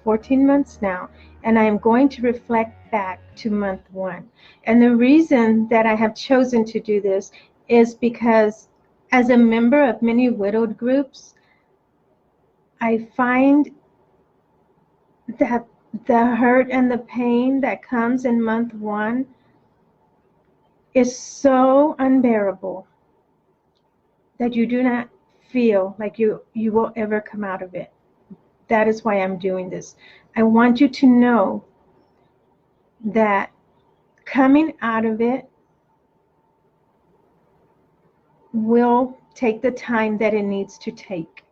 14 months now, and I am going to reflect back to month 1. And the reason that I have chosen to do this is because as a member of many widowed groups, I find that the hurt and the pain that comes in month 1 is so unbearable that you do not feel like you will ever come out of it. That is why I'm doing this. I want you to know that coming out of it will take the time that it needs to take.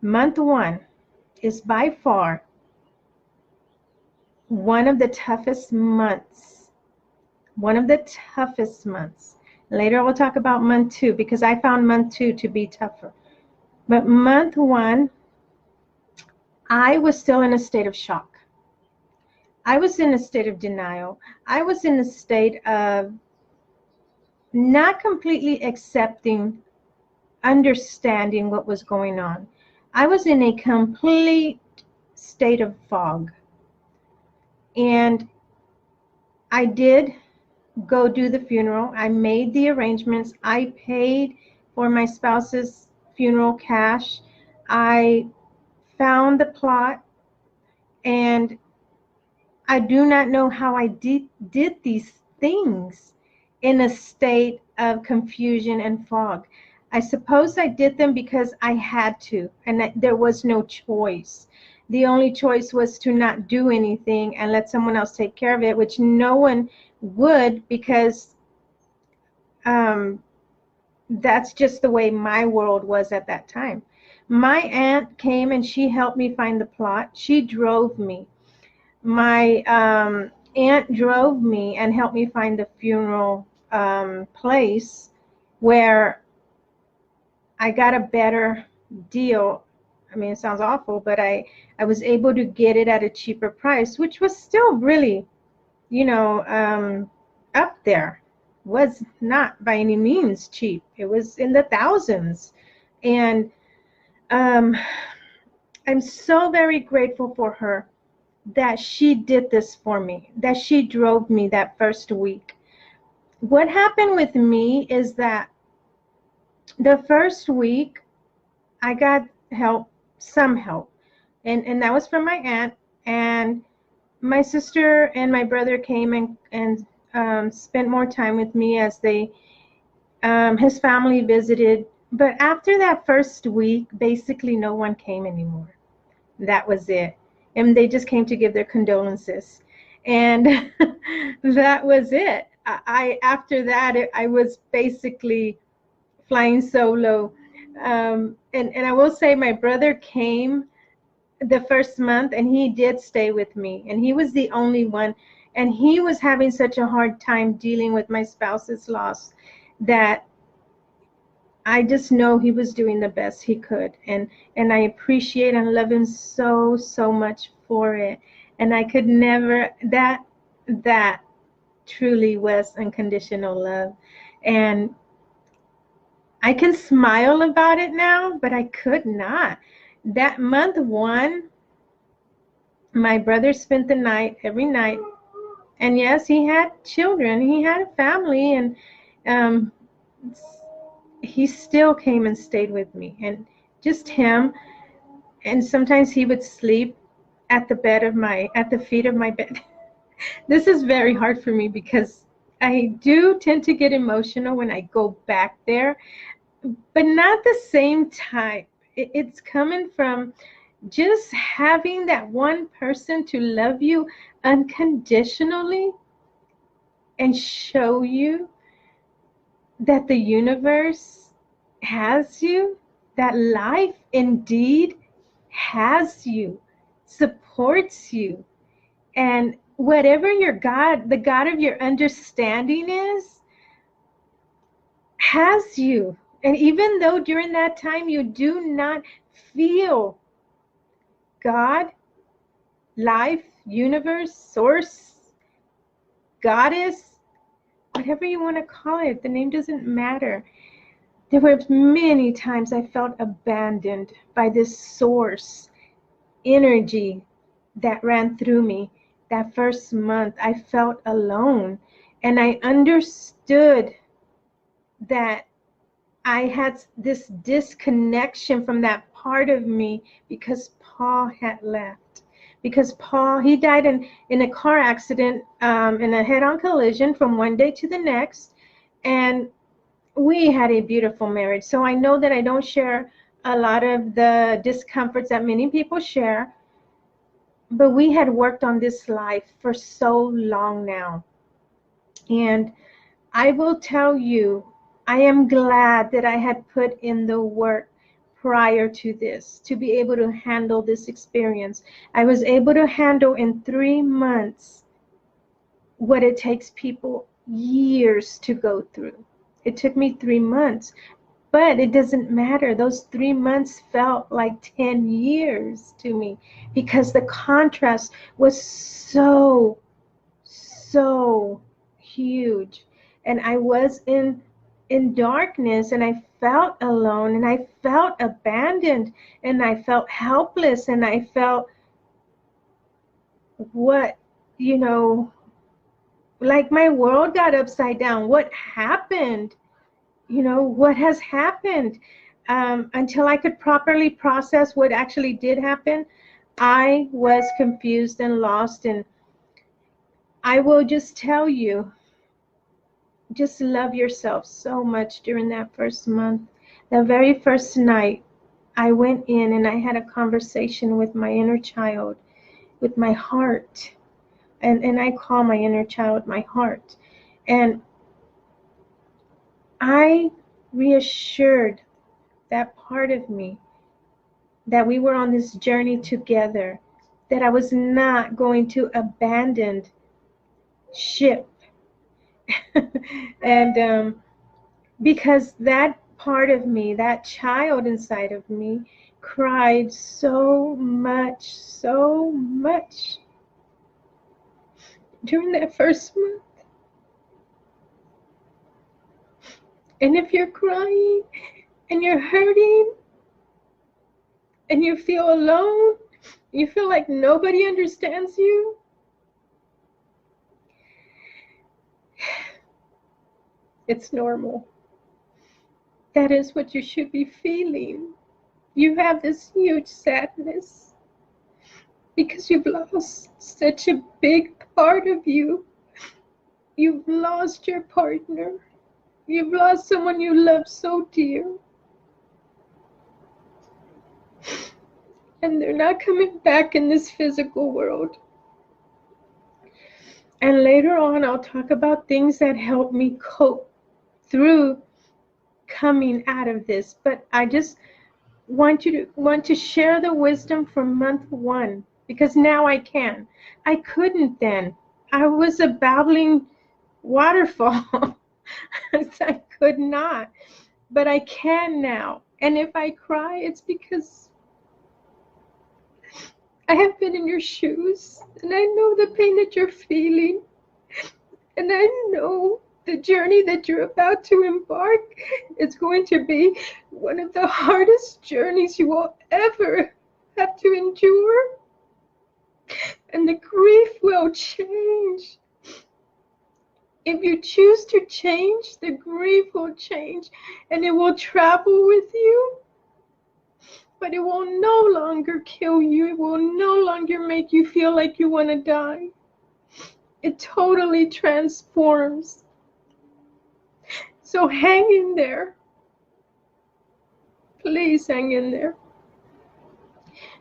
Month 1 is by far one of the toughest months. One of the toughest months. Later I will talk about month 2 because I found month 2 to be tougher. But month 1, I was still in a state of shock. I was in a state of denial. I was in a state of not completely accepting, understanding what was going on. I was in a complete state of fog. And I did go do the funeral. I made the arrangements. I paid for my spouse's funeral cash. I found the plot, and I do not know how I did these things in a state of confusion and fog. I suppose I did them because I had to, and there was no choice. The only choice was to not do anything and let someone else take care of it, which no one would, because that's just the way my world was at that time. My aunt came and she helped me find the plot. She drove me. My aunt drove me and helped me find the funeral place where I got a better deal. I mean, it sounds awful, but I was able to get it at a cheaper price, which was still really, up there. Was not by any means cheap. It was in the thousands. And I'm so very grateful for her that she did this for me, that she drove me that first week. What happened with me is that the first week I got help, some help, and that was from my aunt, and my sister and my brother came and spent more time with me as his family visited. But after that first week, basically no one came anymore. That was it. And they just came to give their condolences. And that was it. After that, I was basically flying solo. And I will say my brother came the first month, and he did stay with me. And he was the only one. And he was having such a hard time dealing with my spouse's loss that I just know he was doing the best he could. And I appreciate and love him so, so much for it. And I could never, that truly was unconditional love. And I can smile about it now, but I could not. That month 1, my brother spent the night every night. And yes, he had children, he had a family, and he still came and stayed with me, and just him. And sometimes he would sleep at the feet of my bed. This is very hard for me because I do tend to get emotional when I go back there, but not the same type. It's coming from just having that one person to love you unconditionally and show you that the universe has you, that life indeed has you, supports you, and whatever your God, the God of your understanding is, has you. And even though during that time you do not feel God, life, universe, source, goddess, whatever you want to call it, the name doesn't matter. There were many times I felt abandoned by this source energy that ran through me. That first month, I felt alone, and I understood that I had this disconnection from that part of me because Paul had left. Because Paul, he died in a car accident, in a head-on collision from one day to the next. And we had a beautiful marriage. So I know that I don't share a lot of the discomforts that many people share. But we had worked on this life for so long now. And I will tell you, I am glad that I had put in the work prior to this to be able to handle this experience. I was able to handle in 3 months what it takes people years to go through. It took me 3 months, but it doesn't matter. Those 3 months felt like 10 years to me because the contrast was so huge. And I was in darkness, and I felt alone, and I felt abandoned, and I felt helpless, and I felt what, like my world got upside down. What happened? What has happened? Until I could properly process what actually did happen, I was confused and lost. And I will just tell you, just love yourself so much during that first month. The very first night, I went in and I had a conversation with my inner child, with my heart. And I call my inner child my heart. And I reassured that part of me that we were on this journey together, that I was not going to abandon ship. And because that part of me, that child inside of me, cried so much during that first month. And if you're crying and you're hurting and you feel alone, you feel like nobody understands you, it's normal. That is what you should be feeling. You have this huge sadness because you've lost such a big part of you. You've lost your partner. You've lost someone you love so dear. And they're not coming back in this physical world. And later on, I'll talk about things that help me cope through coming out of this. But I just want to share the wisdom from month 1, because now I can. I couldn't then. I was a babbling waterfall. I could not. But I can now. And if I cry, it's because I have been in your shoes, and I know the pain that you're feeling, and I know the journey that you're about to embark is going to be one of the hardest journeys you will ever have to endure. And the grief will change. If you choose to change, the grief will change, and it will travel with you. But it will no longer kill you. It will no longer make you feel like you want to die. It totally transforms. So hang in there. Please hang in there.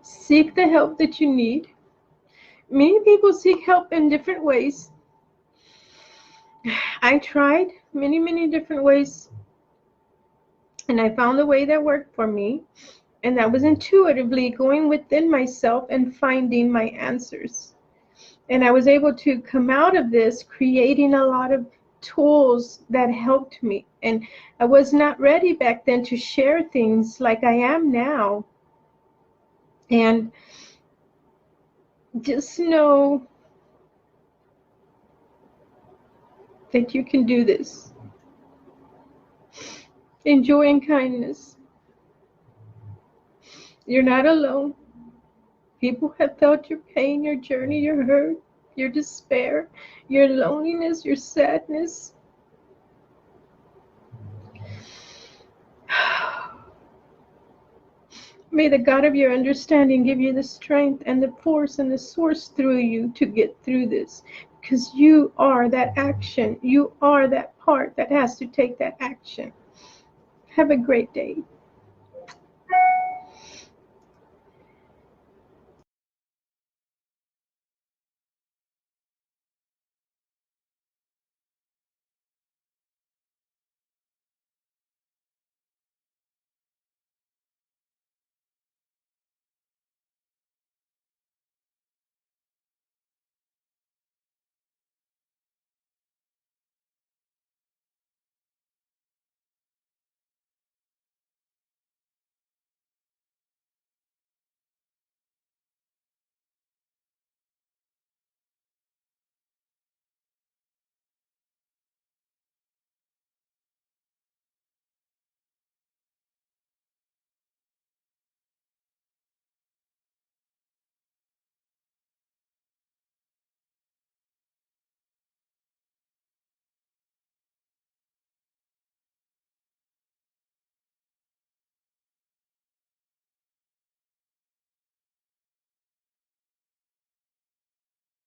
Seek the help that you need. Many people seek help in different ways. I tried many different ways, and I found a way that worked for me. And that was intuitively going within myself and finding my answers. And I was able to come out of this creating a lot of tools that helped me. And I was not ready back then to share things like I am now. And just know that you can do this. Enjoy and kindness. You're not alone. People have felt your pain, your journey, your hurt, your despair, your loneliness, your sadness. May the God of your understanding give you the strength and the force and the source through you to get through this. Because you are that action. You are that part that has to take that action. Have a great day.